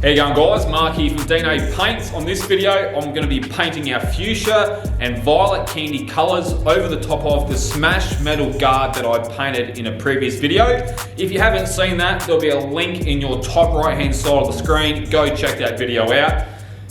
How you going, guys? Mark here from Dino Paints. On this video, I'm going to be painting our Fuchsia and Violet Candy Colorz over the top of the Smashed Metal Guard that I painted in a previous video. If you haven't seen that, there'll be a link in your top right hand side of the screen. Go check that video out.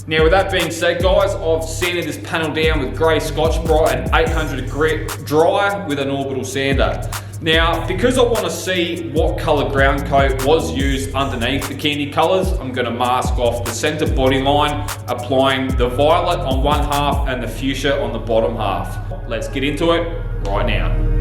Now, with that being said, guys, I've sanded this panel down with grey Scotch-Brite and 800 grit dry with an orbital sander. Now, because I want to see what colour ground coat was used underneath the Candy Colorz, I'm going to mask off the centre body line, applying the violet on one half and the fuchsia on the bottom half. Let's get into it right now.